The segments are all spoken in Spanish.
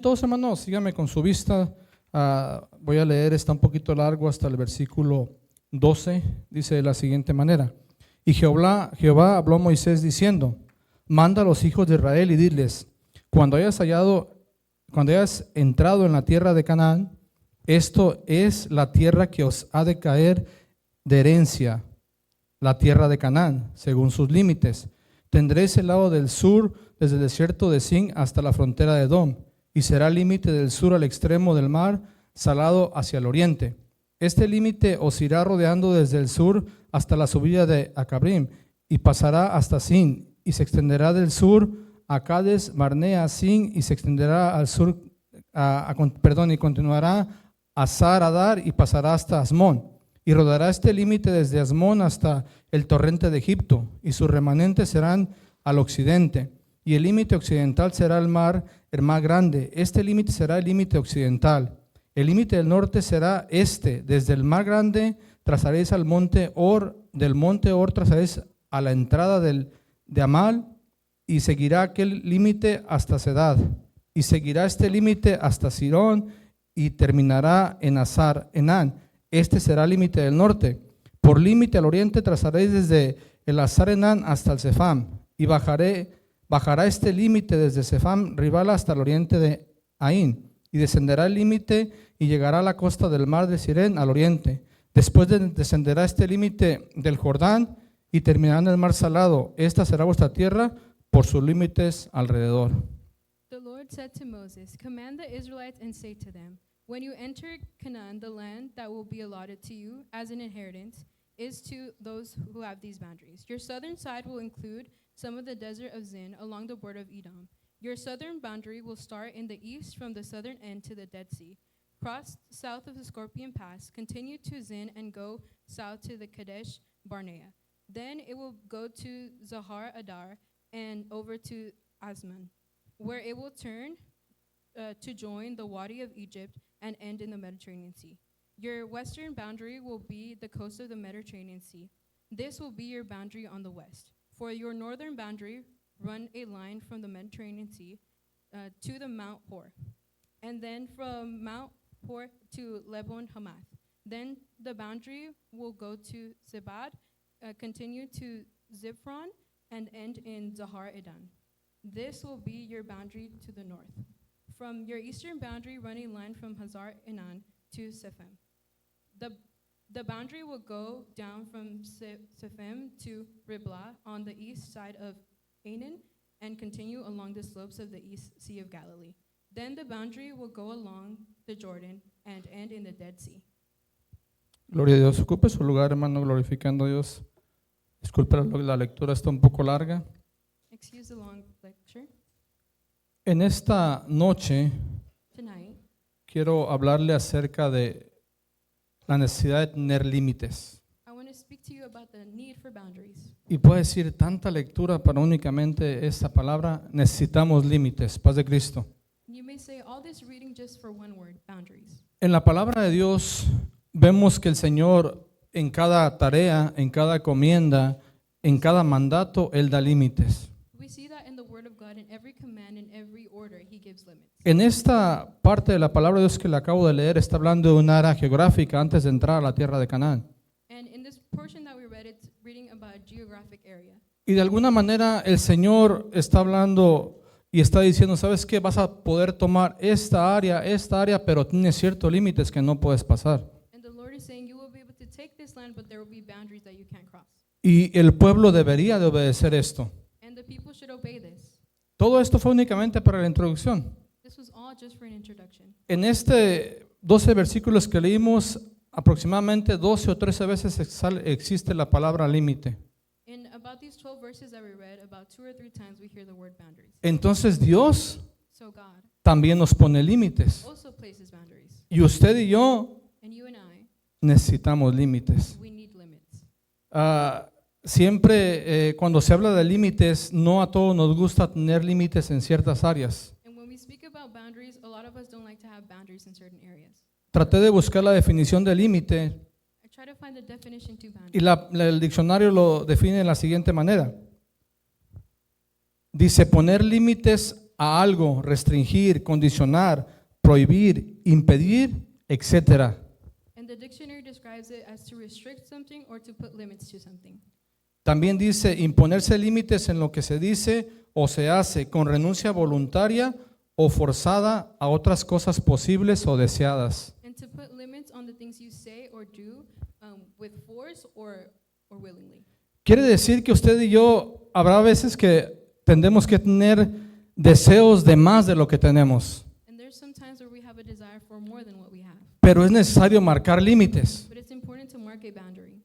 Todos hermanos, síganme con su vista. Voy a leer, está un poquito largo hasta el versículo 12. Dice de la siguiente manera: Y Jehová habló a Moisés diciendo: Manda a los hijos de Israel y diles: cuando hayas entrado en la tierra de Canaán, esto es la tierra que os ha de caer de herencia, la tierra de Canaán, según sus límites. Tendréis el lado del sur desde el desierto de Sin hasta la frontera de Edom, y será el límite del sur al extremo del mar salado hacia el oriente. Este límite os irá rodeando desde el sur hasta la subida de Acabrim, y pasará hasta Sin, y se extenderá del sur a Cades Barnea, Sin, y se extenderá al sur, y continuará a Sar-Adar, y pasará hasta Asmón, y rodará este límite desde Asmón hasta el torrente de Egipto, y sus remanentes serán al occidente, y el límite occidental será el mar grande. Este límite será el límite occidental. El límite del norte será este: desde el mar grande trazaréis al monte Or, del monte Or trazaréis a la entrada de Amal, y seguirá aquel límite hasta Sedad, y seguirá este límite hasta Sirón, y terminará en Hazar Enán. Este será el límite del norte. Por límite al oriente trazaréis desde el Hazar Enán hasta el Sefam, y bajará este límite desde Sefam Ribala hasta el oriente de Ain, y descenderá el límite y llegará a la costa del mar de Sirén al oriente. Después descenderá este límite del Jordán y terminará en el mar salado. Esta será vuestra tierra por sus límites alrededor. The Lord said to Moses, Command the Israelites and say to them, when you enter Canaan, the land that will be allotted to you as an inheritance is to those who have these boundaries. Your southern side will include some of the desert of Zin along the border of Edom. Your southern boundary will start in the east from the southern end to the Dead Sea, cross south of the Scorpion Pass, continue to Zin, and go south to the Kadesh Barnea. Then it will go to Zahar Adar and over to Asman, where it will turn to join the Wadi of Egypt and end in the Mediterranean Sea. Your western boundary will be the coast of the Mediterranean Sea. This will be your boundary on the west. For your northern boundary, run a line from the Mediterranean Sea to the Mount Hor, and then from Mount Hor to Lebon Hamath. Then the boundary will go to Zebad, continue to Ziphron, and end in Zahar Edan. This will be your boundary to the north. From your eastern boundary, run a line from Hazar Enan to Sephem. The boundary will go down from Sephem to Riblah on the east side of Anan and continue along the slopes of the east Sea of Galilee. Then the boundary will go along the Jordan and end in the Dead Sea. Gloria a Dios. Ocupe su lugar, hermano, glorificando a Dios. Disculpe, la lectura está un poco larga. Excuse the long lecture. En esta noche Tonight, quiero hablarle acerca de la necesidad de tener límites. I want to speak to you about the need for boundaries. Y puede decir tanta lectura para únicamente esta palabra: necesitamos límites. Paz de Cristo. You may say all this reading just for one word, boundaries. En la palabra de Dios vemos que el Señor en cada tarea, en cada encomienda, en cada mandato, Él da límites. We see that in the Word of God, in every command, in every order, He gives limits. En esta parte de la palabra de Dios que le acabo de leer, está hablando de un área geográfica antes de entrar a la tierra de Canaán. And in this portion that we read, it's reading about a geographic area. Y de alguna manera el Señor está hablando y está diciendo: ¿sabes qué? Vas a poder tomar esta área, pero tiene ciertos límites que no puedes pasar. And the Lord is saying, you will be able to take this land, but there will be boundaries that you can't cross. Y el pueblo debería de obedecer esto. And the people should obey this. Todo esto fue únicamente para la introducción. This was all just for an introduction. En este 12 versículos que leímos, aproximadamente 12 o 13 veces existe la palabra límite. In about these 12 verses that we read, about 2 or 3 times we hear the word boundaries. Entonces Dios So God también nos pone límites. also places boundaries. Y usted y yo And you and I, necesitamos límites. we need limits. Siempre cuando se habla de límites, no a todos nos gusta tener límites en ciertas áreas. And when we speak about boundaries, a lot of us don't like to have boundaries in certain areas. Traté de buscar la definición de límite I try to find the definition to boundaries. y el diccionario lo define de la siguiente manera. Dice: poner límites a algo, restringir, condicionar, prohibir, impedir, etc. And the dictionary describes it as to restrict something or to put limits to something. También dice imponerse límites en lo que se dice o se hace con renuncia voluntaria o forzada a otras cosas posibles o deseadas. And to put limits on the things you say or do with force or willingly. Quiere decir que usted y yo, habrá veces que tendremos que tener deseos de más de lo que tenemos, And there's some times where we have a desire for more than what we have. pero es necesario marcar límites. But it's important to mark a boundary.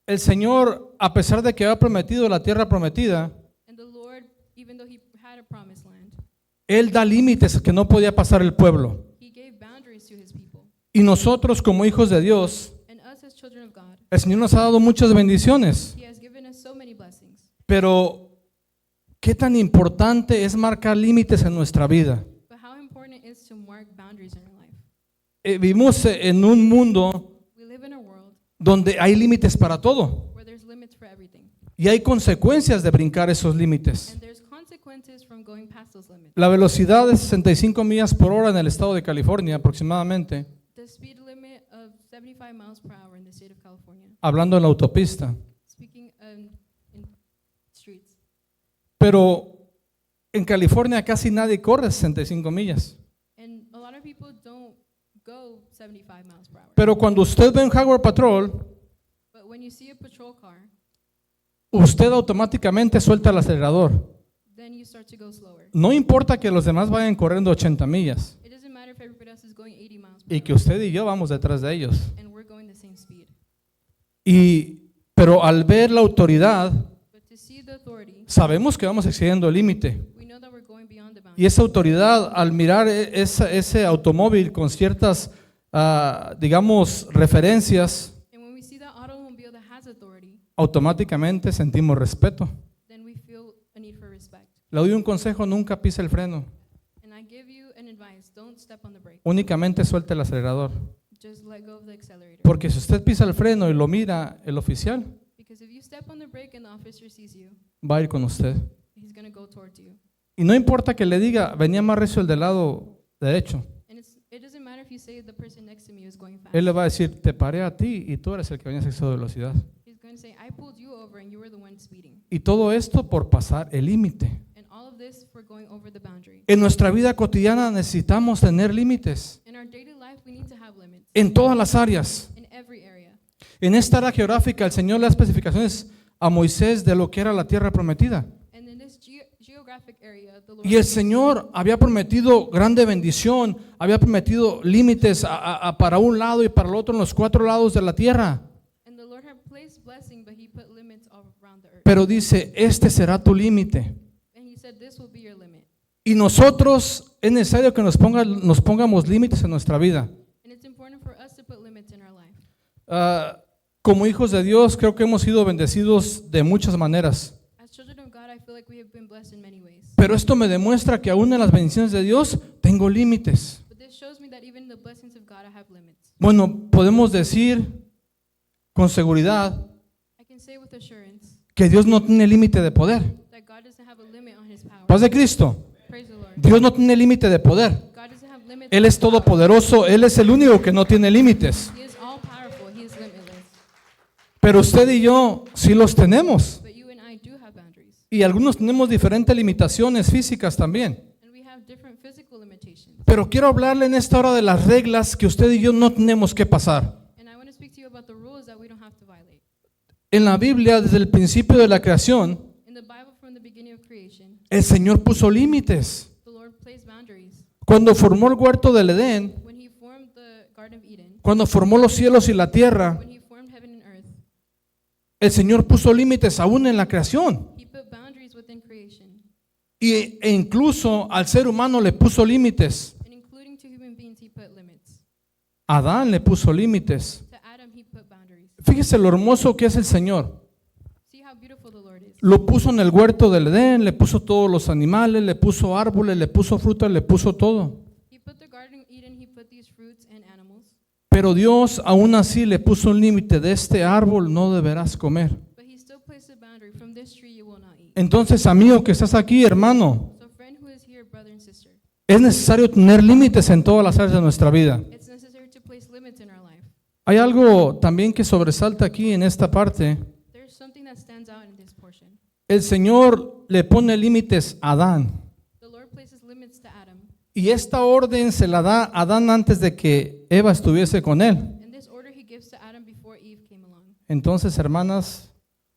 El Señor, a pesar de que había prometido la tierra prometida, And the Lord, even though he had a promised land, Él da límites que no podía pasar el pueblo. he gave boundaries to his people. Y nosotros como hijos de Dios, And us as children of God, el Señor nos ha dado muchas bendiciones, he has given us so many blessings. pero ¿qué tan importante es marcar límites en nuestra vida? But how important it is to mark boundaries in our life. Vivimos en un mundo We live in a world donde hay límites para todo where there's limits for everything. y hay consecuencias de brincar esos límites. And there's consequences from going past those limits. La velocidad de 65 millas por hora en el estado de California aproximadamente, The speed limit of 75 miles per hour in the state of California, hablando en la autopista. speaking in streets. Pero en California casi nadie corre 65 millas. And a lot of people don't go 75 miles per hour. Pero cuando usted ve un Jaguar Patrol, But when you see a patrol car, usted automáticamente suelta el acelerador. then you start to go slower. No importa que los demás vayan corriendo 80 millas It doesn't matter if everybody else is going 80 miles per y que hour usted y yo vamos detrás de ellos. and we're going the same speed. Pero al ver la autoridad, But to see the authority, sabemos que vamos excediendo el límite. we know that we're going beyond the Y boundary. esa autoridad, al mirar ese automóvil con ciertas, digamos, referencias, And when we see that automobile that has authority, automáticamente sentimos respeto. then we feel a need for respect. Le doy un consejo, nunca pise el freno, And I give you an advice, don't step on the brake. únicamente suelte el acelerador. Just let go of the accelerator. Porque si usted pisa el freno y lo mira el oficial, Because if you step on the brake and the officer sees you, va a ir con usted. he's going to go towards you. Y no importa que le diga, venía más recio el del lado derecho. And it doesn't matter if you say the person next to me is going fast. Él le va a decir, te paré a ti y tú eres el que venías a exceso de velocidad. He's going to say, I pulled you over and you were the one speeding. Y todo esto por pasar el límite. And all of this for going over the boundary. En nuestra vida cotidiana necesitamos tener límites In our daily life, we need to have limits en todas las áreas. in every area. En esta área geográfica, el Señor le da especificaciones a Moisés de lo que era la tierra prometida. And in this geographic area, the Lord Y el Señor había prometido grande bendición, había prometido límites para un lado y para el otro en los 4 lados de la tierra. and the Lord had placed blessing, but he put limits all around the earth. Pero dice, este será tu límite. And he said, this will be your limit. Y nosotros es necesario que nos pongamos límites en nuestra vida. And it's important for us to put limits in our life. Como hijos de Dios, creo que hemos sido bendecidos de muchas maneras. As children of God, I feel like we have been blessed in many ways. Pero esto me demuestra que aún en las bendiciones de Dios tengo límites. But this shows me that even in the blessings of God, I have limits. Bueno, podemos decir con seguridad I can say with assurance que Dios no tiene límite de poder. that God doesn't have a limit on his power. Paz de Cristo. Praise the Lord. Dios no tiene límite de poder. God doesn't have limits. Él es todopoderoso, Él es el único que no tiene límites. He is all powerful. He is limitless. Pero usted y yo sí los tenemos. But you and I do have boundaries. Y algunos tenemos diferentes limitaciones físicas también. And we have different physical limitations. Pero quiero hablarle en esta hora de las reglas que usted y yo no tenemos que pasar. And I want to speak to you about the rules that we don't have to violate. En la Biblia, desde el principio de la creación, In the Bible, from the beginning of creation, el Señor puso límites. the Lord placed boundaries. Cuando formó el huerto del Edén, When he formed the Garden of Eden, cuando formó los cielos y la tierra, when he formed heaven and earth, el Señor puso límites aún en la creación. he put boundaries within creation. E incluso al ser humano le puso límites. And including to human beings, he put limits. A Adán le puso límites. To Adam, he put boundaries. Fíjese lo hermoso que es el Señor. See how beautiful the Lord is. Lo puso en el huerto del Edén, le puso todos los animales, le puso árboles, le puso fruta, le puso todo. He put the Garden of Eden, he put these fruits and animals. Pero Dios aún así le puso un límite: de este árbol no deberás comer. But he still placed a boundary. From this tree you will not eat. Entonces, amigo que estás aquí, hermano, So friend who is here, Es necesario tener límites en todas las áreas de nuestra vida. It's necessary to place limits in our life. Hay algo también que sobresalta aquí en esta parte. There's something that stands out in this portion. El Señor le pone límites a Adán. The Lord places limits to Adam. Y esta orden se la da a Adán antes de que Eva estuviese con él. And this order he gives to Adam before Eve came along. Entonces, hermanas,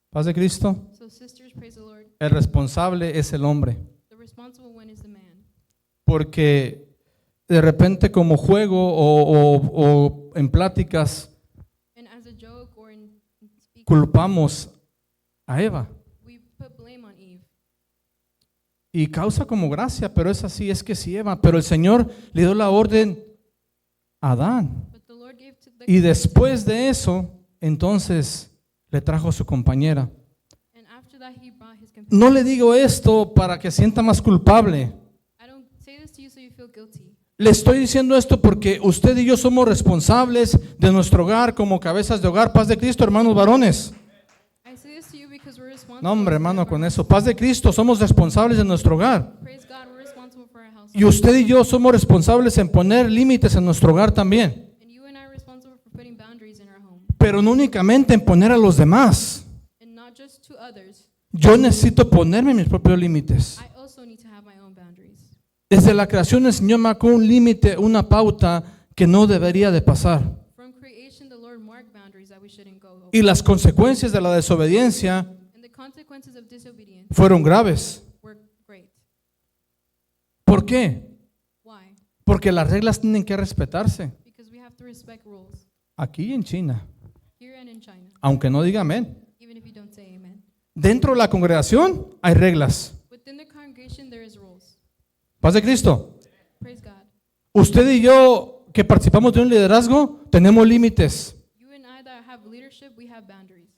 paz de Cristo, So sisters, praise the Lord. el responsable es el hombre. The responsible one is the man. Porque de repente como juego o en pláticas And as a joke or in speaking, culpamos a Eva. we put blame on Eve. Y causa como gracia, pero es así, es que sí, Eva. Pero el Señor le dio la orden a Adán. But the Lord gave to the Y después de eso, entonces le trajo a su compañera. and after that he brought his companion. No le digo esto para que sienta más culpable. I don't say this to you so you feel guilty. Le estoy diciendo esto porque usted y yo somos responsables de nuestro hogar como cabezas de hogar. Paz de Cristo, hermanos varones. I say this to you because we're responsible. No, hombre, for hermano, our con house. eso. Paz de Cristo, somos responsables de nuestro hogar. Praise God, we're responsible for our house. Y usted y yo somos responsables en poner límites en nuestro hogar también. And you and I are responsible for putting boundaries in our home. Pero no únicamente en poner a los demás. And not just to others. Yo necesito ponerme mis propios límites. I also need to have my own boundaries. Desde la creación el Señor marcó un límite, una pauta que no debería de pasar. From creation, the Lord marked boundaries that we shouldn't go over. Y las consecuencias de la desobediencia And the consequences of disobedience fueron graves. were great. ¿Por qué? Why? Porque las reglas tienen que respetarse. Because we have to respect rules. Aquí y en China, Here and in China, aunque no diga amén. even if you don't say amen. Dentro de la congregación hay reglas. Within the congregation, there is rules. Paz de Cristo. Praise God. Usted y yo que participamos de un liderazgo tenemos límites. You and I that have leadership, we have boundaries.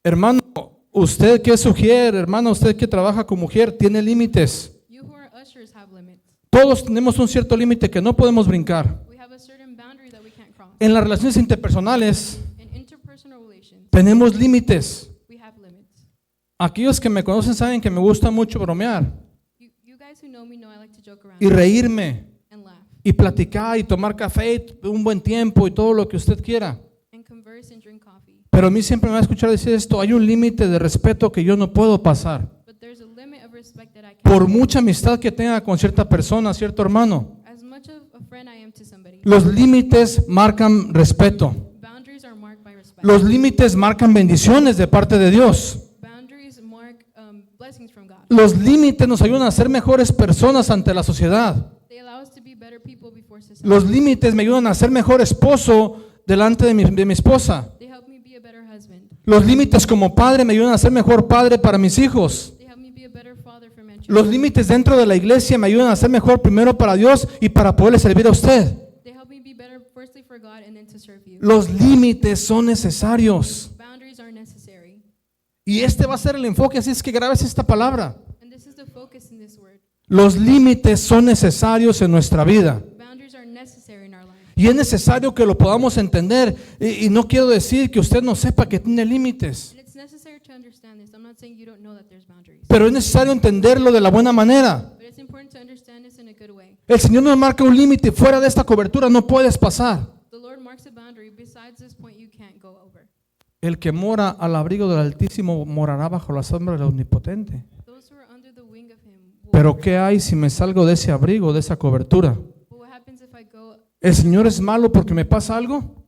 Hermano, usted que es mujer, hermano, usted que trabaja como mujer, tiene límites. You who are ushers have limits. Todos tenemos un cierto límite que no podemos brincar. We have a certain boundary that we can't cross. En las relaciones interpersonales In interpersonal relations, tenemos límites. we have limits. Aquellos que me conocen saben que me gusta mucho bromear You guys who know me know I like to joke around y reírme and laugh y platicar y tomar café un buen tiempo y todo lo que usted quiera. and converse and drink coffee. Pero a mí siempre me va a escuchar decir esto, hay un límite de respeto que yo no puedo pasar. But there's a limit of respect that I can't. Por mucha amistad que tenga con cierta persona, cierto hermano, As much of a friend I am to somebody, los límites marcan respeto. boundaries are marked by respect. Los límites marcan bendiciones de parte de Dios. Boundaries mark blessings from God. Los límites nos ayudan a ser mejores personas ante la sociedad. They allow us to be better people before society. Los límites me ayudan a ser mejor esposo delante de mi esposa. They help me be a better husband. Los límites como padre me ayudan a ser mejor padre para mis hijos. They help me be a better father for my children. Los límites dentro de la iglesia me ayudan a ser mejor primero para Dios y para poderle servir a usted. They help me be better firstly for God and then to serve you. Los límites son necesarios. Boundaries are necessary. Y este va a ser el enfoque, así es que grabes esta palabra. And this is the focus in this word. Los límites son necesarios en nuestra vida. Boundaries are necessary in our life. Y es necesario que lo podamos entender. Y no quiero decir que usted no sepa que tiene límites. And it's necessary to understand this. I'm not saying you don't know that there's boundaries. Pero es necesario entenderlo de la buena manera. But it's important to understand this in a good way. El Señor nos marca un límite. Fuera de esta cobertura no puedes pasar. The Lord marks a boundary. Besides this point, you can't go over. El que mora al abrigo del Altísimo morará bajo la sombra del Omnipotente. Those who are under the wing of Him will. Pero ¿qué hay si me salgo de ese abrigo, de esa cobertura? But what happens if I go? ¿El Señor es malo porque me pasa algo?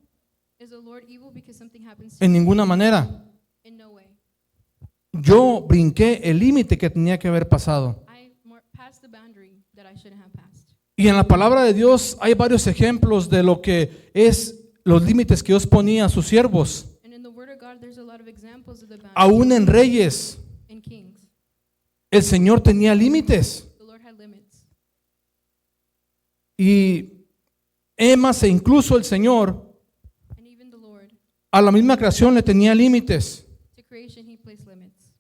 Is the Lord evil because something happens to En me? ninguna manera. In no way. Yo brinqué el límite que tenía que haber pasado. I passed the boundary that I shouldn't have passed. Y en la palabra de Dios hay varios ejemplos de lo que es los límites que Dios ponía a sus siervos. And in the Word of God, there's a lot of examples of the boundaries. Aún en reyes, In kings, el Señor tenía límites. the Lord had limits. Y Emas e incluso el Señor And even the Lord, a la misma creación le tenía límites. to creation, He placed limits.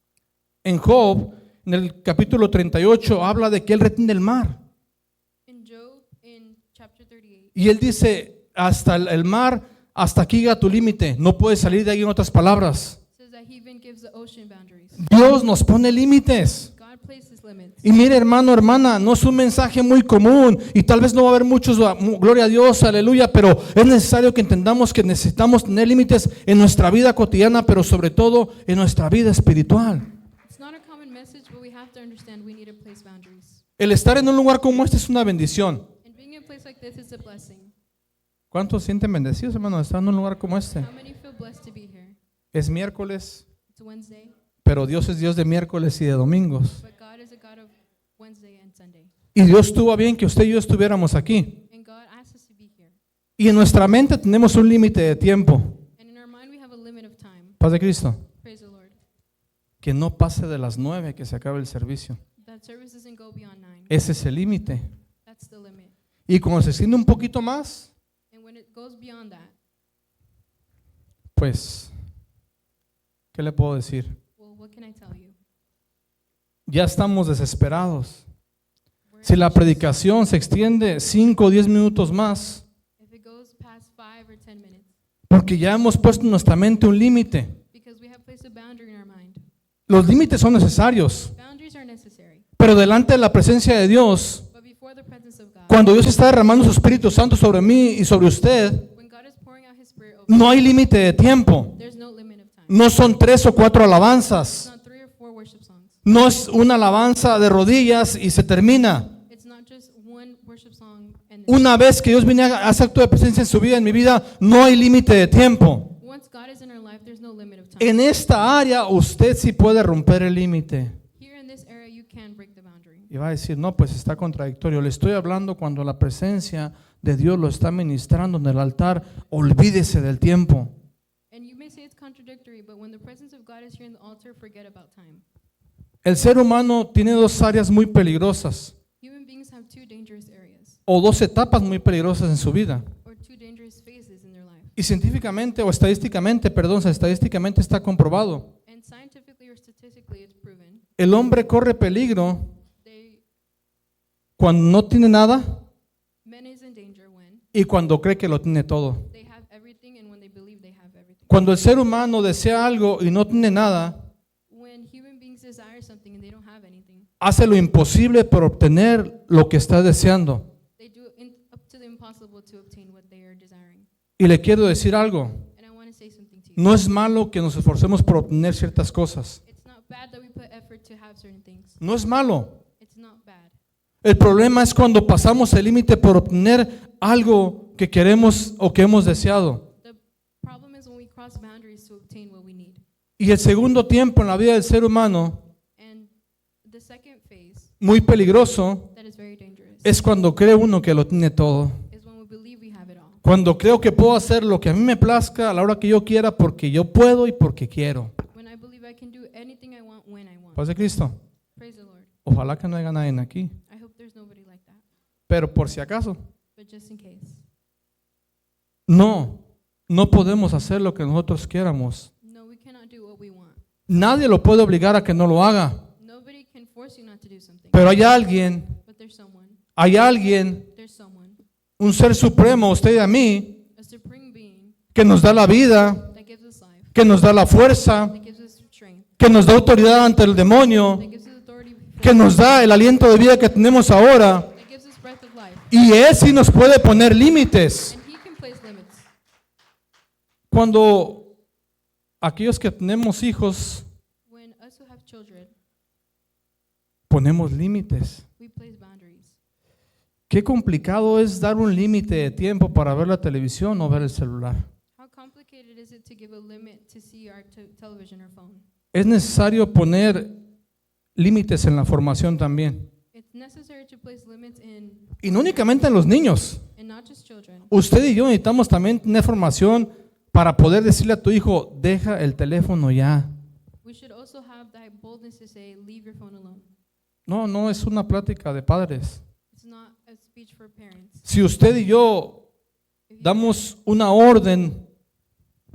En Job, en el capítulo 38, habla de que Él retiene el mar. In Job, in chapter 38, Y Él dice, hasta el mar, hasta aquí llega tu límite. No puedes salir de ahí, en otras palabras. it says that He even gives the ocean boundaries. Dios nos pone límites. God places limits. Y mire, hermano, hermana, no es un mensaje muy común y tal vez no va a haber muchos, gloria a Dios, aleluya, pero es necesario que entendamos que necesitamos tener límites en nuestra vida cotidiana, pero sobre todo en nuestra vida espiritual. It's not a common message, but we have to understand we need to place boundaries. El estar en un lugar como este es una bendición. And being in a place like this is a blessing. ¿Cuántos sienten bendecidos, hermano, de estar en un lugar como este? How many feel blessed to be here? Es miércoles, It's Wednesday, pero Dios es Dios de miércoles y de domingos. but God is a God of Wednesday and Sunday. Y Dios tuvo a bien que usted y yo estuviéramos aquí. And God asks us to be here. Y en nuestra mente tenemos un límite de tiempo. And in our mind, we have a limit of time. Paz de Cristo. Praise the Lord. Que no pase de las 9 que se acabe el servicio. That service doesn't go beyond 9. Ese es el límite. That's the limit. Y cuando se extiende un poquito más, And when it goes beyond that, pues, ¿qué le puedo decir? well, what can I tell you? Ya estamos desesperados. We're Si la anxious. predicación se extiende 5 o 10 minutos más, If it goes past 5 or 10 minutes, porque ya hemos puesto en nuestra mente un límite. because we have placed a boundary in our mind. Los límites son necesarios, Boundaries are necessary. pero delante de la presencia de Dios, But before the presence of God, cuando Dios está derramando su Espíritu Santo sobre mí y sobre usted, when God is pouring out His Spirit over no hay límite de tiempo. there's no limit of time. No son 3 o 4 It's alabanzas. not 3 or 4 worship songs. No es una alabanza de rodillas y se termina. It's not just one worship song and then Una vez que Dios viene a hacer acto de presencia en su vida, en mi vida, no hay límite de tiempo. once God is in our life, there's no limit of time. En esta área usted sí puede romper el límite. Here in this area, you can break the boundary. Y va a decir, no, pues está contradictorio. Le estoy hablando cuando la presencia de Dios lo está ministrando en el altar. Olvídese del tiempo. And you may say it's contradictory, but when the presence of God is here in the altar, forget about time. El ser humano tiene 2 áreas muy peligrosas Human beings have 2 dangerous areas o 2 etapas muy peligrosas en su vida. or 2 dangerous phases in their life. Y científicamente o estadísticamente, perdón, estadísticamente está comprobado. And scientifically or statistically, it's proven El hombre corre peligro they cuando no tiene nada men is in danger when y cuando cree que lo tiene todo. they have everything and when they believe they have everything. Cuando el ser humano desea algo y no tiene nada, When human beings desire something and they don't have anything, hace lo imposible por obtener lo que está deseando. they do up to the impossible to obtain what they are desiring. Y le quiero decir algo, And I want to say something to you. no es malo que nos esforcemos por obtener ciertas cosas. It's not bad that we put effort to have certain things. No es malo. It's not bad. El problema es cuando pasamos el límite por obtener algo que queremos o que hemos deseado. The problem is when we cross boundaries to obtain what we need. Y el segundo tiempo en la vida del ser humano, And the second phase muy peligroso, that is very dangerous es cuando cree uno que lo tiene todo. is when we believe we have it all. Cuando creo que puedo hacer lo que a mí me plazca a la hora que yo quiera porque yo puedo y porque quiero. When I believe I can do anything I want when I want. Paz de Cristo. Praise the Lord. Ojalá que no haya nadie aquí. I hope there's nobody like that. Pero por si acaso, But just in case. no podemos hacer lo que nosotros quieramos. No, we cannot do what we want. Nadie lo puede obligar a que no lo haga. Nobody can force you not to do something. Pero hay alguien, But there's someone, un ser supremo, a usted y a mí, a supreme being que nos da la vida, that gives us life, que nos da la fuerza, that gives us strength, que nos da autoridad ante el demonio, that gives us authority, que nos da el aliento de vida que tenemos ahora. that gives us breath of life. Y Él sí nos puede poner límites. And He can place limits. Cuando aquellos que tenemos hijos When us who have children, ponemos límites. we place boundaries. Qué complicado es dar un límite de tiempo para ver la televisión o ver el celular. How complicated is it to give a limit to see our television or phone? Es necesario poner límites en la formación también. It's necessary to place limits in, Y no únicamente en los niños. and not just children. Usted y yo necesitamos también tener formación para poder decirle a tu hijo, deja el teléfono ya. We should also have that boldness to say, leave your phone alone. No es una plática de padres. It's not a speech for parents. Si usted y yo If you damos una orden,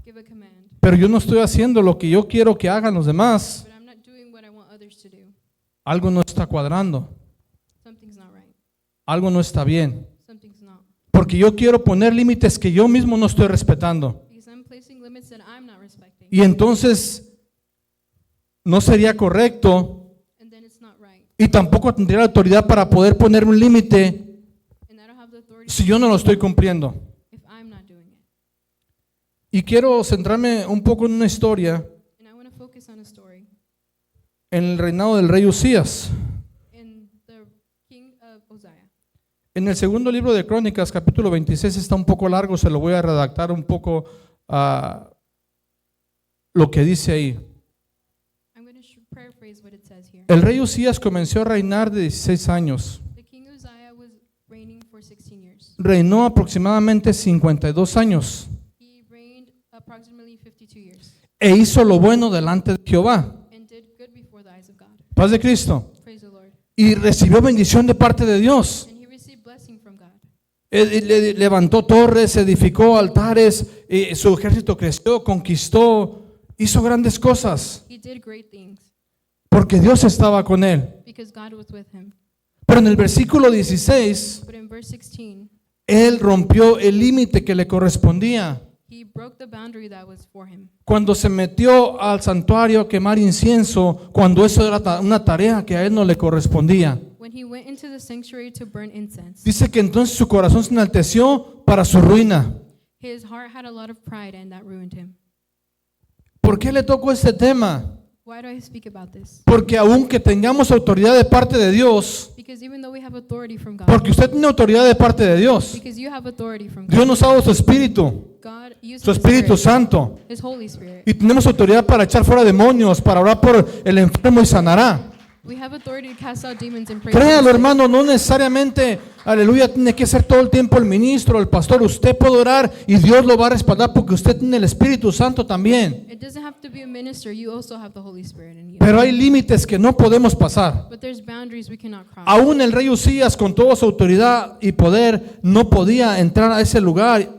give a command, pero yo no estoy haciendo lo que yo quiero que hagan los demás, but I'm not doing what I want others to do, algo no está cuadrando, something's not right. algo no está bien. Something's not. Porque yo quiero poner límites que yo mismo no estoy respetando. Because I'm placing limits that I'm not respecting. Y entonces no sería correcto And then it's not right Y tampoco tendría la autoridad para poder poner un límite and I don't have the authority si yo no lo estoy cumpliendo. if I'm not doing it. Y quiero centrarme un poco en una historia And I want to focus on a story en el reinado del rey Usías. in the king of Uzziah. En el segundo libro de Crónicas, capítulo 26, está un poco largo, se lo voy a redactar un poco lo que dice ahí. I'm going to paraphrase what it says here. El rey Usías comenzó a reinar de 16 años. The king Uzziah was reigning for 16 years. Reinó aproximadamente 52 años He reigned approximately 52 years e hizo lo bueno delante de Jehová. and did good before the eyes of God. Paz de Cristo. Praise the Lord. Y recibió bendición de parte de Dios. And he received blessing from God. Levantó torres, edificó altares, su ejército creció, conquistó, hizo grandes cosas He did great things porque Dios estaba con él. because God was with him. Pero en el versículo 16, But in verse 16, él rompió el límite que le correspondía. he broke the boundary that was for him. Cuando se metió al santuario a quemar incienso, cuando eso era una tarea que a él no le correspondía. When he went into the sanctuary to burn incense, Dice que entonces su corazón se enalteció para su ruina. his heart had a lot of pride and that ruined him. ¿Por qué le tocó este tema? Why do I speak about this? Porque aunque tengamos autoridad de parte de Dios, Because even though we have authority from God, porque usted tiene autoridad de parte de Dios, because you have authority from Dios God, nos ha dado su espíritu, God used su His Espíritu Spirit, Santo, His Holy Spirit. y tenemos autoridad para echar fuera demonios, para orar por el enfermo y sanará. We have authority to cast out demons and pray. for Créalo, the sick. hermano, no necesariamente, aleluya, tiene que ser todo el tiempo el ministro, el pastor. Usted puede orar y Dios lo va a respaldar porque usted tiene el Espíritu Santo también. It doesn't have to be a minister. You also have the Holy Spirit in you. Pero hay límites que no podemos pasar. But there's boundaries we cannot cross. Aún el rey Usías, con toda su autoridad y poder, no podía entrar a ese lugar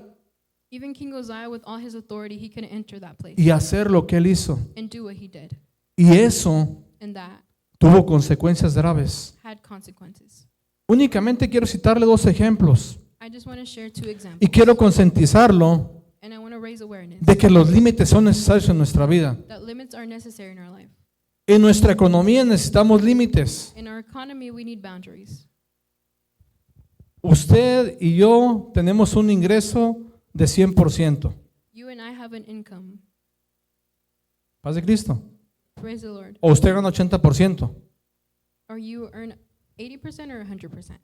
Even King Uzziah, with all his authority, he couldn't enter that place y hacer lo que él hizo. and do what he did. Y eso And that tuvo consecuencias graves. had consequences. Únicamente quiero citarle dos ejemplos I just want to share two examples. y quiero concientizarlo And I want to raise awareness de que los límites son necesarios en nuestra vida. that limits are necessary in our life. En nuestra economía necesitamos límites. In our economy, we need boundaries. Usted y yo tenemos un ingreso de 100%. You and I have an income. Paz de Cristo. Praise the Lord. O usted gana 80%. Or you earn 80% or 100%.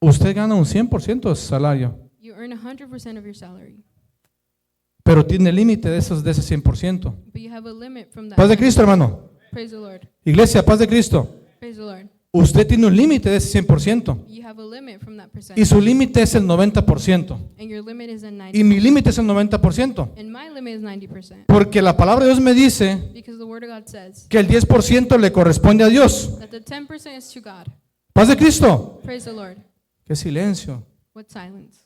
Usted gana un 100% de su salario. You earn 100% of your salary. Pero tiene límite de ese 100%. But you have a limit from that. Paz de Cristo, hermano. Praise the Lord. Iglesia, paz de Cristo. Praise the Lord. Usted tiene un límite de ese 100%. You have a limit from that Y percentage. su límite es el 90%. And your limit is at 90%. Y mi límite es el 90%. And my limit is 90%. Porque la palabra de Dios me dice Because the Word of God says que el 10% le corresponde a Dios. that the 10% is to God. Paz de Cristo. Praise the Lord. Qué silencio. What silence?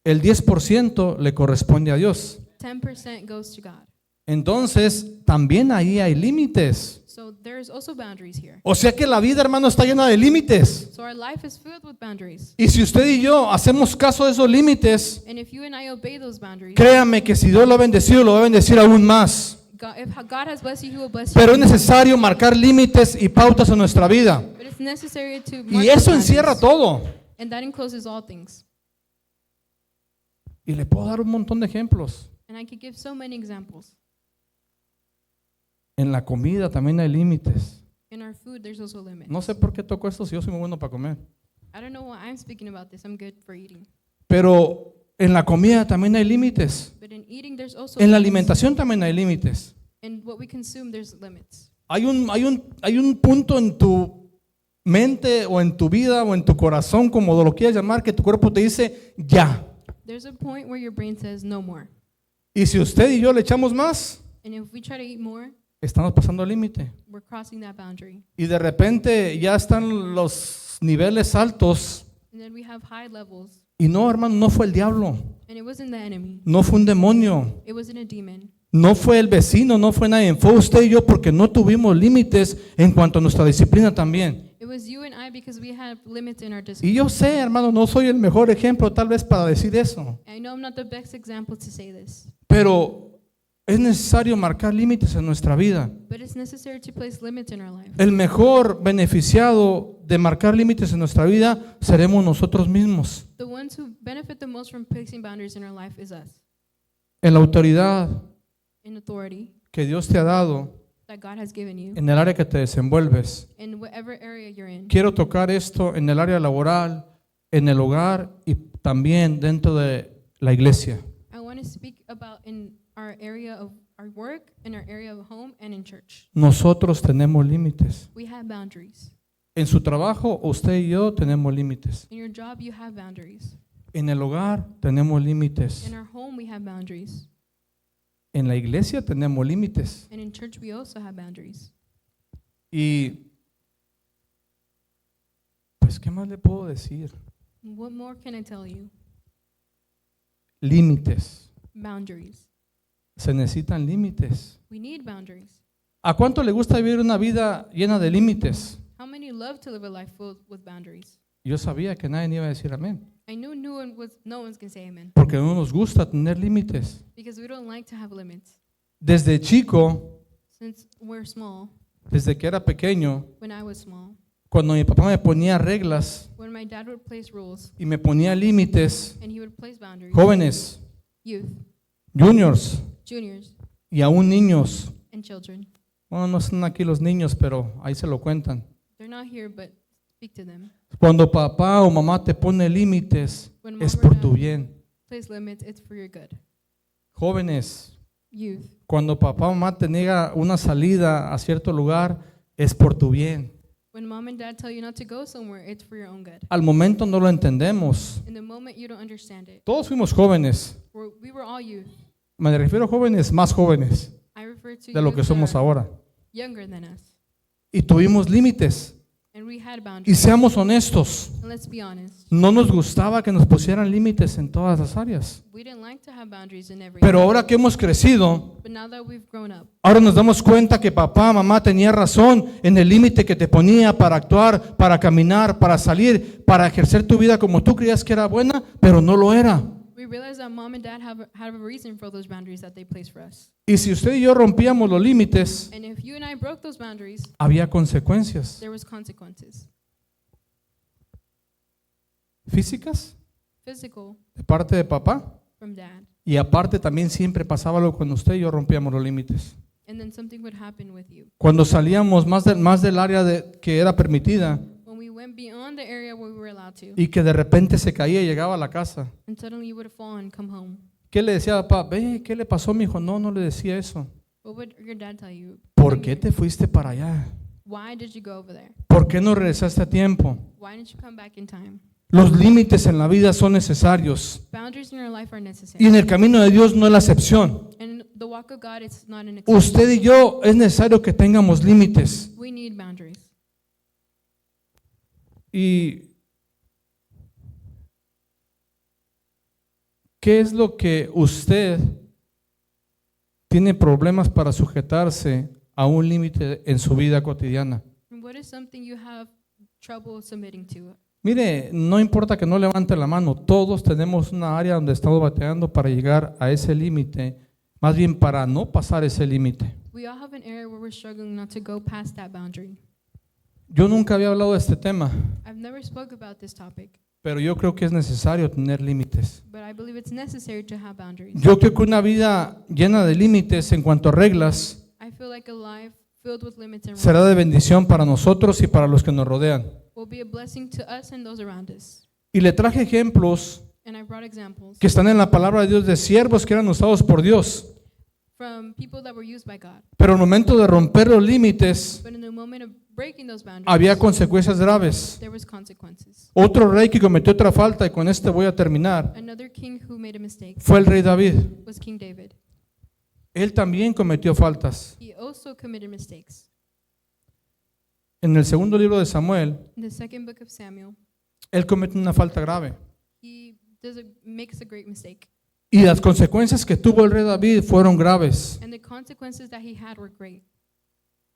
El 10% le corresponde a Dios. 10% goes to God. Entonces, también ahí hay límites. So there's also boundaries here. O sea que la vida, hermano, está llena de límites. So our life is filled with boundaries. Y si usted y yo hacemos caso de esos límites, And if you and I obey those boundaries, créame que si Dios lo ha bendecido, lo va a bendecir aún más. if God has blessed you, He will bless Pero es you. necesario marcar límites y pautas en nuestra vida. But it's necessary to mark Y eso those encierra boundaries. todo. And that encloses all things. Y le puedo dar un montón de ejemplos. And I could give so many examples. En la comida también hay límites. In our food, there's also limits. No sé por qué toco esto si yo soy muy bueno para comer. I don't know why I'm speaking about this. I'm good for eating. Pero en la comida también hay límites. But in eating, there's also En la limits. alimentación también hay límites. In what we consume, there's limits. Hay un punto en tu mente o en tu vida o en tu corazón, como lo quieras llamar, que tu cuerpo te dice ya. There's a point where your brain says no more. Y si usted y yo le echamos más, And if we try to eat more, estamos pasando el límite. we're crossing that boundary. Y de repente ya están los niveles altos. And then we have high levels. Y no, hermano, no fue el diablo. And it wasn't the enemy. No fue un demonio. It wasn't a demon. No fue el vecino, no fue nadie. Fue usted y yo porque no tuvimos límites en cuanto a nuestra disciplina también. It was you and I because we had limits in our Y discipline. yo sé, hermano, no soy el mejor ejemplo tal vez para decir eso. I know I'm not the best example to say this. Pero Es necesario marcar límites en nuestra vida. But it's necessary to place limits in our life. El mejor beneficiado de marcar límites en nuestra vida seremos nosotros mismos. The ones who benefit the most from placing boundaries in our life is us. En la autoridad In authority que Dios te ha dado that God has given you, en el área que te desenvuelves. in whatever area you're in. Quiero tocar esto en el área laboral, en el hogar y también dentro de la iglesia. I want to speak about in our area of our work, in our area of home, and in church. Nosotros tenemos límites. We have boundaries. En su trabajo, usted y yo tenemos límites. In your job, you have boundaries. En el hogar tenemos límites. In our home, we have boundaries. En la iglesia tenemos límites. And in church, we also have boundaries. Y pues, ¿qué más le puedo decir? What more can I tell you? Límites. Boundaries. Se necesitan límites. We need boundaries. ¿A cuánto le gusta vivir una vida llena de límites? How many love to live a life filled with boundaries? Yo sabía que nadie iba a decir amén, I knew no one's going to say amen, porque no nos gusta tener límites. because we don't like to have limits. Desde chico, Since we're small, desde que era pequeño, when I was small, cuando mi papá me ponía reglas when my dad would place rules y me ponía límites, and he would place boundaries, jóvenes, youth, juniors juniors, y aún niños, and children, bueno, no están aquí los niños, pero ahí se lo cuentan. they're not here, but speak to them. Cuando papá o mamá te pone límites, When es mom or por dad tu bien. place limits, it's for your good. Jóvenes, Youth, cuando papá o mamá te niega una salida a cierto lugar, es por tu bien. when mom and dad tell you not to go somewhere, it's for your own good. Al momento no lo entendemos. In the moment, you don't understand it. Todos fuimos jóvenes. We were all youth. Me refiero a jóvenes más jóvenes I refer to de lo youth que that somos are ahora. younger than us. Y tuvimos límites. And we had Y boundaries. seamos honestos, And let's be honest. no nos gustaba que nos pusieran límites en todas las áreas. We didn't like to have boundaries in every Pero area. ahora que hemos crecido, But now that we've grown up, ahora nos damos cuenta que papá, mamá tenía razón en el límite que te ponía para actuar, para caminar, para salir, para ejercer tu vida como tú creías que era buena, pero no lo era. we realize that mom and dad have a reason for those boundaries that they place for us. Y si usted y yo rompíamos los límites, And if you and I broke those boundaries, había consecuencias there was consequences. físicas Physical de parte de papá. from dad. Y aparte también siempre pasaba algo con usted y yo rompíamos los límites. And then something would happen with you. Cuando salíamos más del área que era permitida When we went beyond the area where we were allowed to, y que de repente se caía y llegaba a la casa. and suddenly you would fall and come home. ¿Qué le decía a papá? Ve, ¿qué le pasó, mijo? No, no le decía eso. What would your dad tell you? ¿Por Come qué here. te fuiste para allá? Why did you go over there? ¿Por qué no regresaste a tiempo? Why didn't you come back in time? Los límites en la vida son necesarios Boundaries in your life are necessary. y en el camino de Dios no es la excepción. And the walk of God is not an exception. Usted y yo es necesario que tengamos límites. We need boundaries. ¿Y qué es lo que usted tiene problemas para sujetarse a un límite en su vida cotidiana? And what is something you have trouble submitting to? Mire, no importa que no levante la mano, todos tenemos una área donde estamos batallando para llegar a ese límite, más bien para no pasar ese límite. We all have an area where we're struggling not to go past that boundary. Yo nunca había hablado de este tema, I've never spoke about this topic, pero yo creo que es necesario tener límites. but I believe it's necessary to have boundaries. Yo creo que una vida llena de límites en cuanto a reglas I feel like a life filled with limits and será rules de bendición para nosotros y para los que nos rodean. will be a blessing to us and those around us. Y le traje ejemplos And I brought examples que están en la palabra de Dios de siervos que eran usados por Dios, from people that were used by God. pero al momento de romper los límites But in the moment of breaking those boundaries, había consecuencias graves. there was consequences. Otro rey que cometió otra falta, y con este voy a terminar, Another king who made a mistake fue el rey David. was King David. Él también cometió faltas. He also committed mistakes. En el segundo libro de Samuel, In the second book of Samuel, él comete una falta grave. he makes a great mistake. Y las consecuencias que tuvo el rey David fueron graves. And the consequences that he had were great.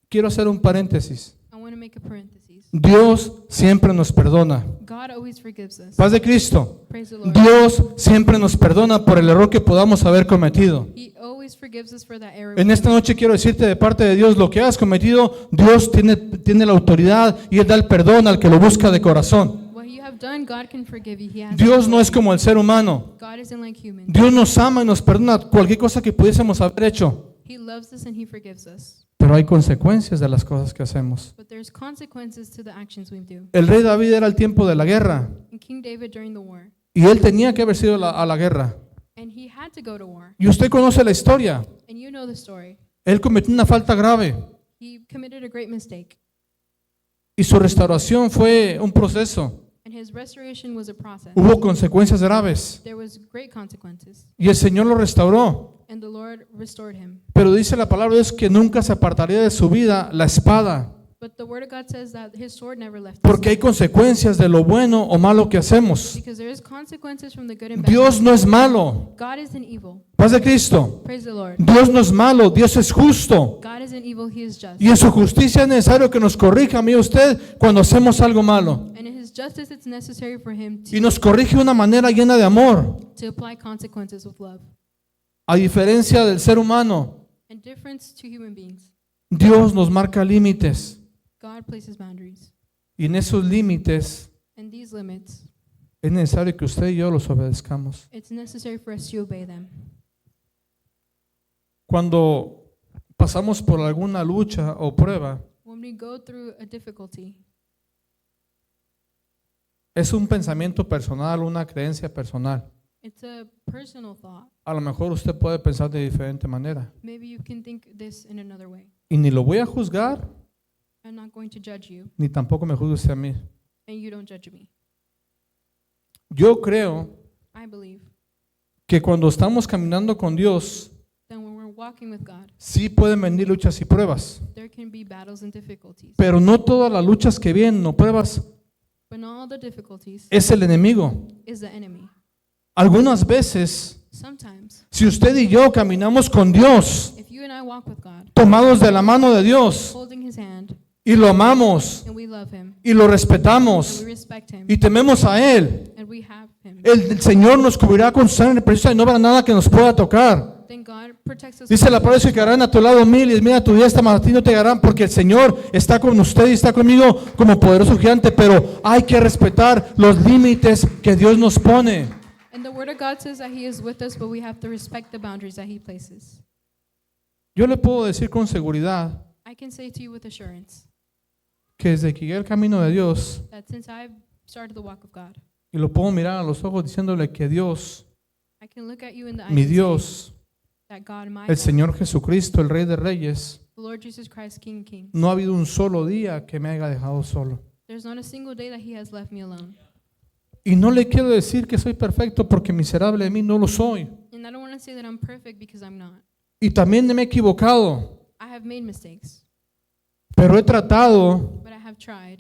Quiero hacer un paréntesis. I want to make a parenthesis. Dios siempre nos perdona. God always forgives us. Paz de Cristo. Praise the Lord. Dios siempre nos perdona por el error que podamos haber cometido. He always always forgives us for that error. En esta noche quiero decirte de parte de Dios, lo que has cometido, Dios tiene la autoridad y Él da el perdón al que lo busca de corazón. What you have done, God can forgive you. He has Dios no es como el ser humano. God isn't like humans. Dios nos ama y nos perdona cualquier cosa que pudiésemos haber hecho. He loves us and He forgives us. Pero hay consecuencias de las cosas que hacemos. But there's consequences to the actions we do. El rey David era el tiempo de la guerra And King David during the war, y él tenía que haber sido a la guerra. and he had to go to war. Y usted conoce la historia. And you know the story. Él cometió una falta grave He committed a great mistake, y su restauración fue un proceso. and his restoration was a process. Hubo consecuencias graves There was great consequences, y el Señor lo restauró. and the Lord restored him. Pero dice la palabra de Dios que nunca se apartaría de su vida la espada, But the word of God says that his sword never left his porque hay side, consecuencias de lo bueno o malo que hacemos. because there is consequences from the good and bad. Dios no es malo. God isn't evil. Paz de Cristo. Praise the Lord. Dios no es malo, Dios es justo. God isn't evil, He is just. Y en su justicia es necesario que nos corrija a mí y a usted cuando hacemos algo malo. And in His justice, it's necessary for Him Y nos corrige de una manera llena de amor, to apply consequences with love. a diferencia del ser humano. And difference to human beings, Dios nos marca límites God places boundaries. y en esos límites And these limits, es necesario que usted y yo los obedezcamos. it's necessary for us to obey them. Cuando pasamos por alguna lucha o prueba, When we go through a difficulty, es un pensamiento personal, una creencia personal. it's a personal thought. A lo mejor usted puede pensar de diferente manera. Maybe you can think this in another way. Y ni lo voy a juzgar, I'm not going to judge you, ni tampoco me juzgue usted a mí. and you don't judge me. Yo creo I believe que cuando estamos caminando con Dios, that when we're walking with God, sí pueden venir luchas y pruebas, there can be battles and difficulties. pero no todas las luchas que vienen o pruebas But not all the difficulties es el enemigo. is the enemy. Algunas veces, Sometimes, si usted y yo caminamos con Dios, if you and I walk with God, tomados de la mano de Dios, holding His hand, y lo amamos, and we love Him, y lo and respetamos, we respect Him, y tememos a Él, and we have Him, el Señor nos cubrirá con su sangre preciosa y no habrá nada que nos pueda tocar. then God protects us. Dice la palabra que quedarán a tu lado 1000 y 10,000 a tu diestra, mas a ti no te llegarán, porque el Señor está con usted y está conmigo como poderoso gigante, pero hay que respetar los límites que Dios nos pone. And the Word of God says that He is with us, but we have to respect the boundaries that He places. Yo le puedo decir con seguridad I can say to you with assurance que desde que llegué al camino de Dios, that since I've started the walk of God, y lo puedo mirar a los ojos diciéndole que Dios, I can look at you in the eyes mi and say Dios, that God, my el God, Señor Jesucristo, el Rey de Reyes, the Lord Jesus Christ, King of Kings, no ha habido un solo día que me haya dejado solo. there's not a single day that He has left me alone. Y no le quiero decir que soy perfecto porque miserable de mí no lo soy. And I don't want to say that I'm perfect because I'm not. Y también me he equivocado, I have made mistakes, pero he tratado but I have tried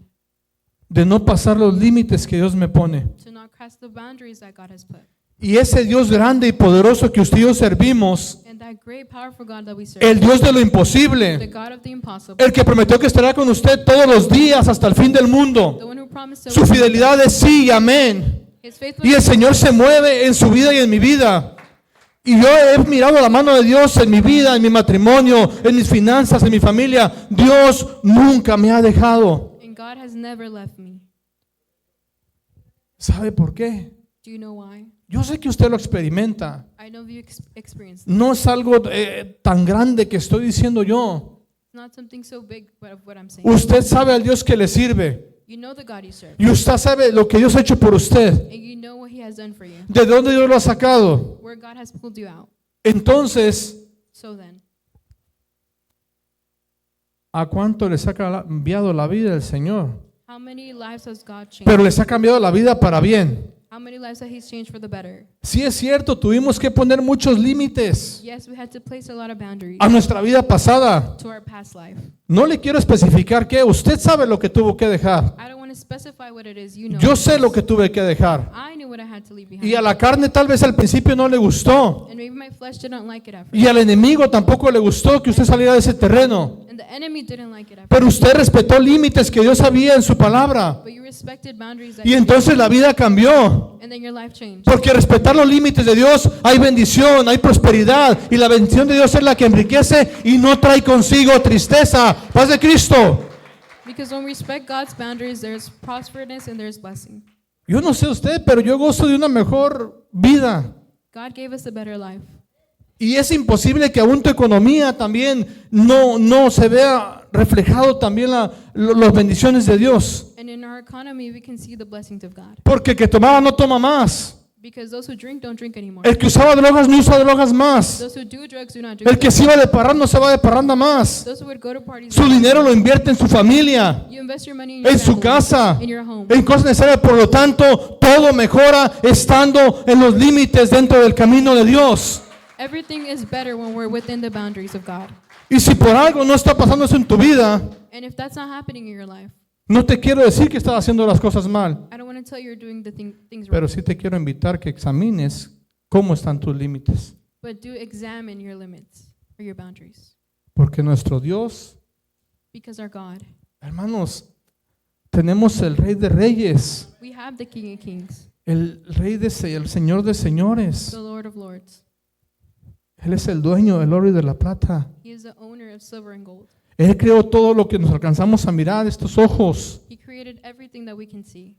de no pasar los límites que Dios me pone. to not cross the boundaries that God has put. Y ese Dios grande y poderoso que usted y yo servimos, And that great, powerful God that we serve, el Dios de lo the imposible, God of the impossible, el que prometió que estará con usted todos los días hasta el fin del the mundo. one who promised to Su fidelidad es sí y amén. His Y faithfulness, el Señor se mueve en su vida y en mi vida. Y yo he mirado la mano de Dios en mi vida, en mi matrimonio, en mis finanzas, en mi familia. Dios nunca me ha dejado. and God has never left me. ¿Sabe por qué? Do you know why? Yo sé que usted lo experimenta. I know you experienced it. No es algo tan grande que estoy diciendo yo. It's not something so big but of what I'm saying. Usted sabe al Dios que le sirve. You know the God you serve, Y usted sabe lo que Dios ha hecho por usted. and you know what He has done for you, De dónde Dios lo ha sacado. where God has pulled you out. Entonces, So then, ¿a cuánto les ha cambiado la vida el Señor? how many lives has God changed? Pero les ha cambiado la vida para bien. How many lives that He's changed for the better? Sí es cierto, tuvimos que poner muchos límites Yes, we had to place a lot of boundaries a nuestra vida pasada. to our past life. No le quiero especificar qué, usted sabe lo que tuvo que dejar. I don't want want to specify what it is you know. Yo sé lo que tuve que dejar. I knew what I had to leave behind. Y a la carne tal vez al principio no le gustó. And maybe my flesh didn't like it at first. Y al enemigo tampoco le gustó que usted saliera de ese terreno. And the enemy didn't like it at Pero first. usted respetó límites que Dios había en su palabra. But you respected boundaries that Y entonces la vida cambió. and then your life changed. Porque respetar los límites de Dios hay bendición, hay prosperidad. Y la bendición de Dios es la que enriquece y no trae consigo tristeza. Paz de Cristo. Because when we respect God's boundaries, there's prosperity and there's blessing. Yo no sé usted, pero yo gozo de una mejor vida. God gave us a better life. Y es imposible que aún tu economía también no se vea reflejado también las bendiciones de Dios. And in our economy, we can see the blessings of God. Porque el que tomaba no toma más. Because those who drink don't drink anymore. El que usaba drogas no usa drogas más. Those who do drugs do not do El que drugs. se iba de parranda no se va de parranda más. Those who would go to parties. Su dinero lo invierte en su familia, You invest your money in your en su family, casa, in your home. en cosas necesarias. Por lo tanto, todo mejora estando en los límites dentro del camino de Dios. Everything is better when we're within the boundaries of God. Y si por algo no está pasando eso en tu vida, And if that's not happening in your life, no te quiero decir que estás haciendo las cosas mal, I don't want to tell you you're doing the things pero wrong. sí te quiero invitar que examines cómo están tus límites. But do examine your limits or your boundaries. Porque nuestro Dios, Because our God, hermanos, tenemos el Rey de Reyes, we have the King of Kings, el Señor de Señores. the Lord of Lords. Él es el dueño del oro y de la plata. He is the owner of silver and gold. Él creó todo lo que nos alcanzamos a mirar estos ojos. He created everything that we can see.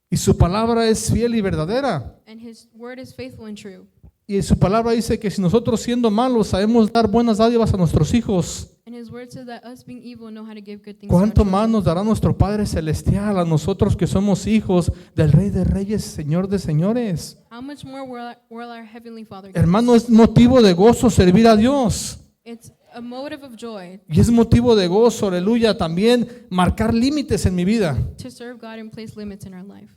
Y su palabra es fiel y verdadera. And His word is faithful and true. Y su palabra dice que si nosotros siendo malos sabemos dar buenas dádivas a nuestros hijos, And His word says that us being evil know how to give good things to our ¿cuánto children. más nos dará nuestro Padre Celestial a nosotros que somos hijos del Rey de Reyes, Señor de Señores? How much more will our Heavenly Father give Hermano, us? es motivo de gozo servir a Dios. It's a motive of joy Y es motivo de gozo, aleluya, también marcar límites en mi vida. to serve God and place limits in our life.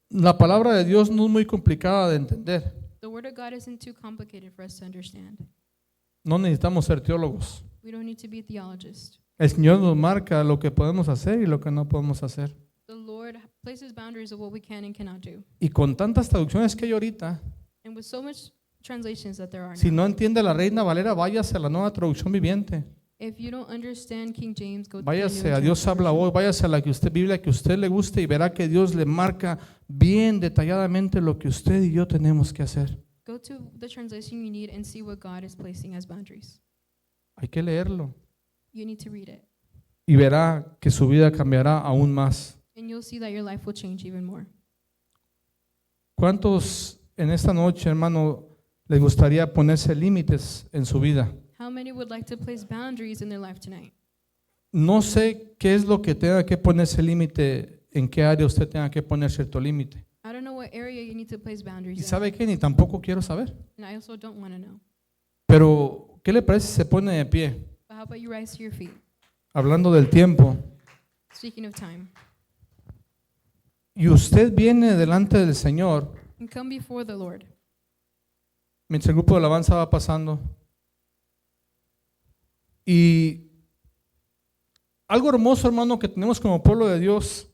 La palabra de Dios no es muy complicada de entender. The word of God isn't too complicated for us to understand. No necesitamos ser teólogos. We don't need to be theologists. El Señor nos marca lo que podemos hacer y lo que no podemos hacer. The Lord places boundaries of what we can and cannot do. Y con tantas traducciones que hay ahorita, And with so much translations that there are si now, no entiende la Reina Valera, váyase a la Nueva Traducción Viviente. if you don't understand King James, go to the Váyase New a Dios habla Translation. hoy, váyase a la que usted Biblia que usted le guste y verá que Dios le marca bien detalladamente lo que usted y yo tenemos que hacer. Go to the translation you need and see what God is placing as boundaries. Hay que leerlo You need to read it. y verá que su vida cambiará aún más. And you'll see that your life will change even more. ¿Cuántos en esta noche, hermano, les gustaría ponerse límites en su vida? How many would like to place boundaries in their life tonight? No sé qué es lo que tenga que ponerse límite, en qué área usted tenga que poner cierto límite. I don't know what area you need to place Y boundaries in. sabe qué, ni tampoco quiero saber. And I also don't want to know. Pero, ¿qué le parece si se pone de pie? But how about you rise to your feet? Hablando del tiempo. Speaking of time. Y usted viene delante del Señor, And come before the Lord. mientras el grupo de alabanza va pasando. Y algo hermoso, hermano, que tenemos como pueblo de Dios.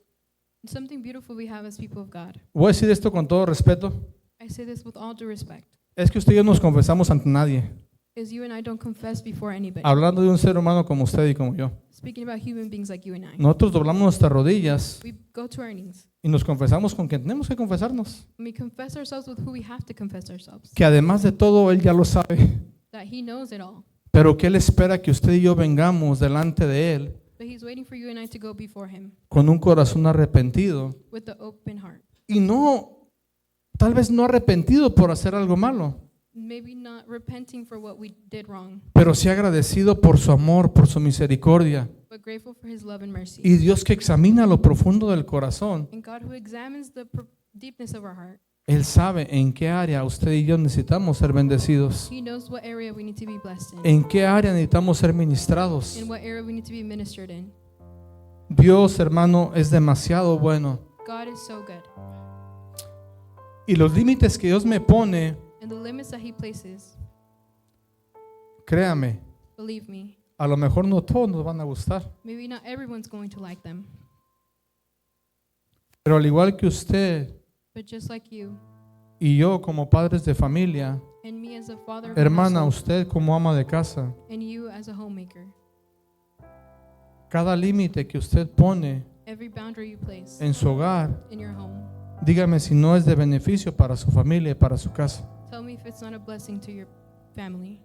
Something beautiful we have as people of God. Voy a decir esto con todo respeto. I say this with all due respect. Es que usted y yo nos confesamos ante nadie. Is you and I don't confess before anybody. Hablando de un ser humano como usted y como yo. Speaking about human beings like you and I. Nosotros doblamos nuestras rodillas We go to our knees. y nos confesamos con quien tenemos que confesarnos. And we confess ourselves with who we have to confess ourselves. Que además de todo, Él ya lo sabe. That He knows it all. Pero que Él espera que usted y yo vengamos delante de Él But He's waiting for you and I to go before Him con un corazón arrepentido. with the open heart. Y no, tal vez no arrepentido por hacer algo malo, Maybe not repenting for what we did wrong, pero sí agradecido por su amor, por su misericordia. but grateful for His love and mercy. Y Dios que examina lo profundo del corazón, And God who examines the deepness of our heart. Él sabe en qué área usted y yo necesitamos ser bendecidos, He knows what area we need to be blessed in. en qué área necesitamos ser ministrados. In what area we need to be ministered in. Dios, hermano, es demasiado bueno. God is so good. Y los límites que Dios me pone, And the limits that He places, créame, believe me, a lo mejor no todos nos van a gustar, maybe not everyone's going to like them. Pero al igual que usted But just like you y yo como padres de familia, and me as a father of a hermana, household, usted como ama de casa, and you as a homemaker, cada límite que usted pone every boundary you place en su hogar, in your home, dígame si no es de beneficio para su familia y para su casa. tell me if it's not a blessing to your family.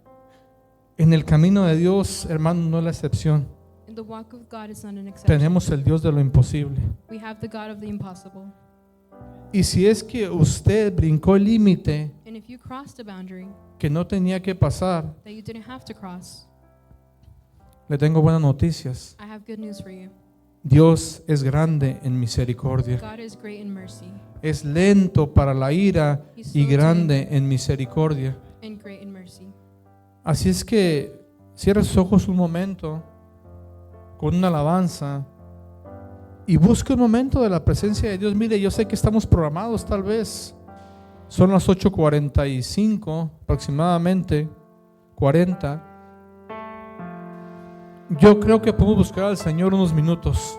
En el camino de Dios, hermano, no es la excepción. In the walk of God is not an exception. Tenemos el Dios de lo imposible. We have the God of the impossible. Y si es que usted brincó el límite And if you crossed a boundary que no tenía que pasar, that you didn't have to cross, le tengo buenas noticias. I have good news for you. Dios es grande en misericordia. God is great in mercy Es lento para la ira y grande en misericordia. and great in mercy. Así es que cierre sus ojos un momento con una alabanza y busque un momento de la presencia de Dios. Mire, yo sé que estamos programados tal vez. Son las 8:45 aproximadamente, 40. Yo creo que podemos buscar al Señor unos minutos.